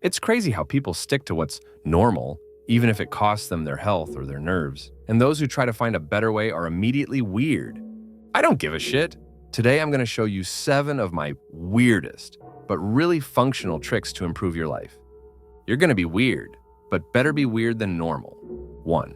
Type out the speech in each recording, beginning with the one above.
It's crazy how people stick to what's normal, even if it costs them their health or their nerves. And those who try to find a better way are immediately weird. I don't give a shit. Today I'm going to show you 7 of my weirdest, but really functional tricks to improve your life. You're going to be weird, but better be weird than normal. 1.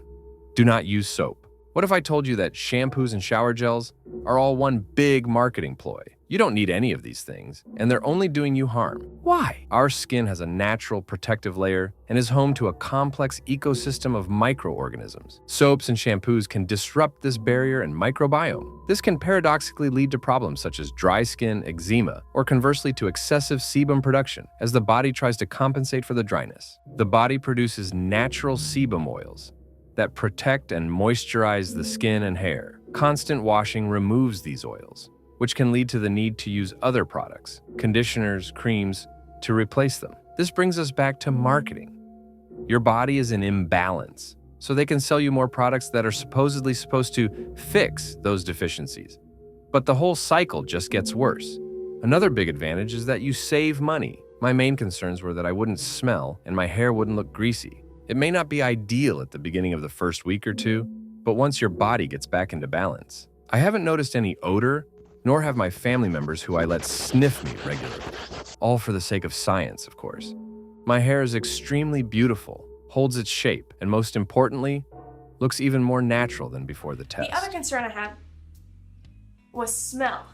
Do not use soap. What if I told you that shampoos and shower gels are all one big marketing ploy? You don't need any of these things, and they're only doing you harm. Why? Our skin has a natural protective layer and is home to a complex ecosystem of microorganisms. Soaps and shampoos can disrupt this barrier and microbiome. This can paradoxically lead to problems such as dry skin, eczema, or conversely to excessive sebum production as the body tries to compensate for the dryness. The body produces natural sebum oils that protect and moisturize the skin and hair. Constant washing removes these oils, which can lead to the need to use other products, conditioners, creams, to replace them. This brings us back to marketing. Your body is in imbalance, so they can sell you more products that are supposedly supposed to fix those deficiencies. But the whole cycle just gets worse. Another big advantage is that you save money. My main concerns were that I wouldn't smell and my hair wouldn't look greasy. It may not be ideal at the beginning of the first week or two, but once your body gets back into balance. I haven't noticed any odor, nor have my family members who I let sniff me regularly. All for the sake of science, of course. My hair is extremely beautiful, holds its shape, and most importantly, looks even more natural than before the test. The other concern I had was smell.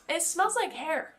It smells like hair.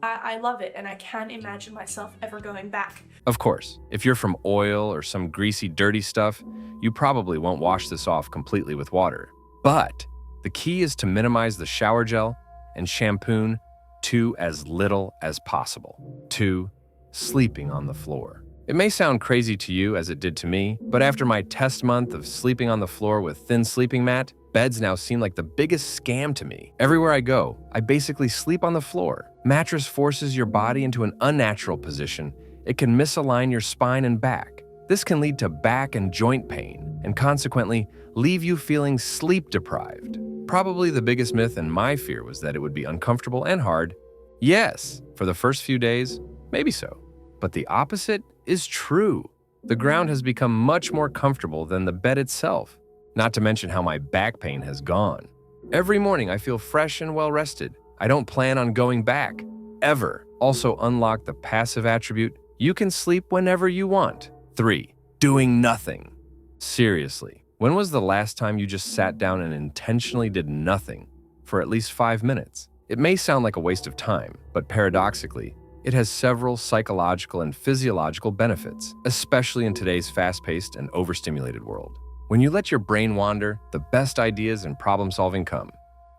I love it, and I can't imagine myself ever going back. Of course, if you're from oil or some greasy, dirty stuff, you probably won't wash this off completely with water. But the key is to minimize the shower gel and shampoo to as little as possible. 2. Sleeping on the floor. It may sound crazy to you as it did to me, but after my test month of sleeping on the floor with thin sleeping mat, beds now seem like the biggest scam to me. Everywhere I go, I basically sleep on the floor. Mattress forces your body into an unnatural position. It can misalign your spine and back. This can lead to back and joint pain, and consequently, leave you feeling sleep deprived. Probably the biggest myth and my fear was that it would be uncomfortable and hard. Yes, for the first few days, maybe so. But the opposite is true. The ground has become much more comfortable than the bed itself. Not to mention how my back pain has gone. Every morning I feel fresh and well rested. I don't plan on going back, ever. Also unlock the passive attribute. You can sleep whenever you want. 3. Doing nothing. Seriously, when was the last time you just sat down and intentionally did nothing for at least 5 minutes? It may sound like a waste of time, but paradoxically, it has several psychological and physiological benefits, especially in today's fast-paced and overstimulated world. When you let your brain wander, the best ideas and problem-solving come.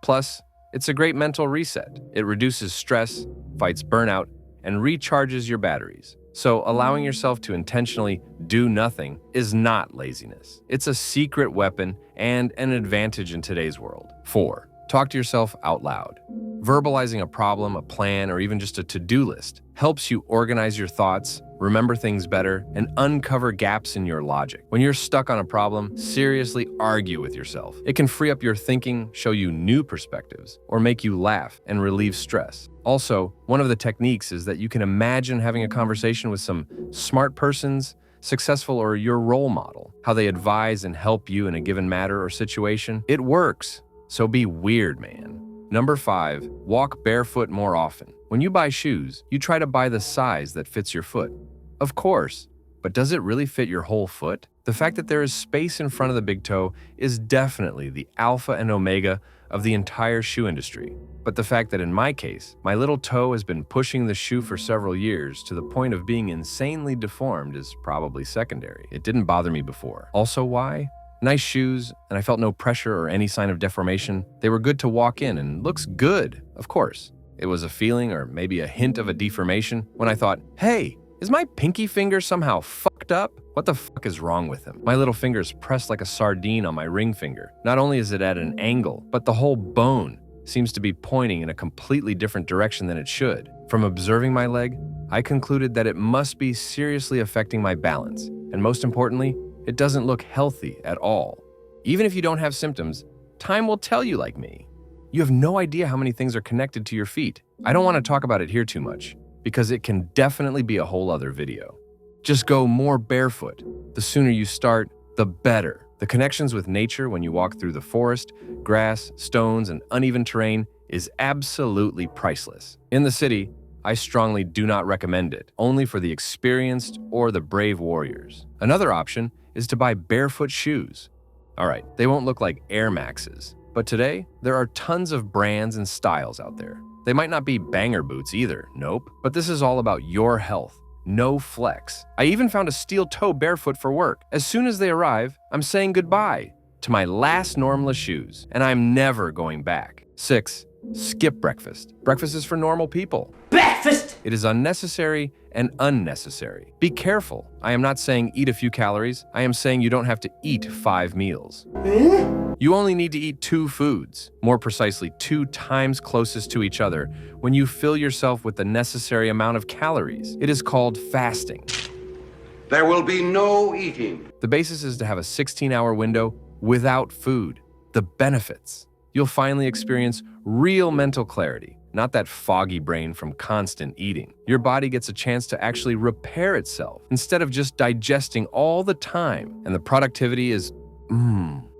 Plus, it's a great mental reset. It reduces stress, fights burnout, and recharges your batteries. So allowing yourself to intentionally do nothing is not laziness. It's a secret weapon and an advantage in today's world. 4. Talk to yourself out loud. Verbalizing a problem, a plan, or even just a to-do list helps you organize your thoughts, remember things better, and uncover gaps in your logic. When you're stuck on a problem, seriously argue with yourself. It can free up your thinking, show you new perspectives, or make you laugh and relieve stress. Also, one of the techniques is that you can imagine having a conversation with some smart persons, successful, or your role model, how they advise and help you in a given matter or situation. It works. So be weird, man. Number 5, walk barefoot more often. When you buy shoes, you try to buy the size that fits your foot. Of course, but does it really fit your whole foot? The fact that there is space in front of the big toe is definitely the alpha and omega of the entire shoe industry. But the fact that in my case, my little toe has been pushing the shoe for several years to the point of being insanely deformed is probably secondary. It didn't bother me before. Also, why? Nice shoes, and I felt no pressure or any sign of deformation. They were good to walk in and looks good, of course. It was a feeling or maybe a hint of a deformation when I thought, hey, is my pinky finger somehow fucked up? What the fuck is wrong with him? My little finger is pressed like a sardine on my ring finger. Not only is it at an angle, but the whole bone seems to be pointing in a completely different direction than it should. From observing my leg, I concluded that it must be seriously affecting my balance, and most importantly, it doesn't look healthy at all. Even if you don't have symptoms, time will tell you like me. You have no idea how many things are connected to your feet. I don't want to talk about it here too much, because it can definitely be a whole other video. Just go more barefoot. The sooner you start, the better. The connections with nature when you walk through the forest, grass, stones, and uneven terrain is absolutely priceless. In the city, I strongly do not recommend it, only for the experienced or the brave warriors. Another option is to buy barefoot shoes. All right, they won't look like Air Maxes, but today there are tons of brands and styles out there. They might not be banger boots either, nope, but this is all about your health. No flex. I even found a steel toe barefoot for work. As soon as they arrive, I'm saying goodbye to my last normless shoes, and I'm never going back. 6. Skip breakfast. Breakfast is for normal people. Breakfast! It is unnecessary and unnecessary. Be careful. I am not saying eat a few calories. I am saying you don't have to eat 5 meals. You only need to eat 2 foods, more precisely 2 times closest to each other, when you fill yourself with the necessary amount of calories. It is called fasting. There will be no eating. The basis is to have a 16-hour window without food. The benefits. You'll finally experience real mental clarity, not that foggy brain from constant eating. Your body gets a chance to actually repair itself instead of just digesting all the time, and the productivity is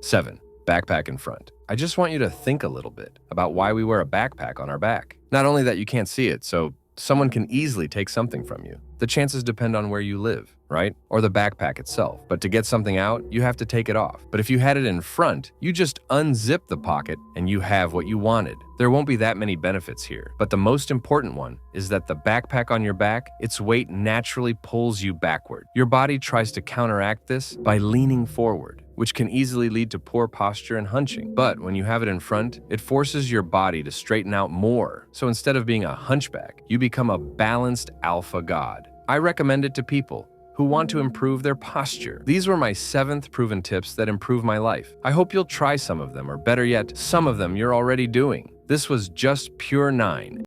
7. Backpack in front. I just want you to think a little bit about why we wear a backpack on our back. Not only that you can't see it, so someone can easily take something from you. The chances depend on where you live, right? Or the backpack itself. But to get something out, you have to take it off. But if you had it in front, you just unzip the pocket and you have what you wanted. There won't be that many benefits here. But the most important one is that the backpack on your back, its weight naturally pulls you backward. Your body tries to counteract this by leaning forward, which can easily lead to poor posture and hunching. But when you have it in front, it forces your body to straighten out more. So instead of being a hunchback, you become a balanced alpha god. I recommend it to people who want to improve their posture. These were my 7th proven tips that improve my life. I hope you'll try some of them, or better yet, some of them you're already doing. This was just pure 9.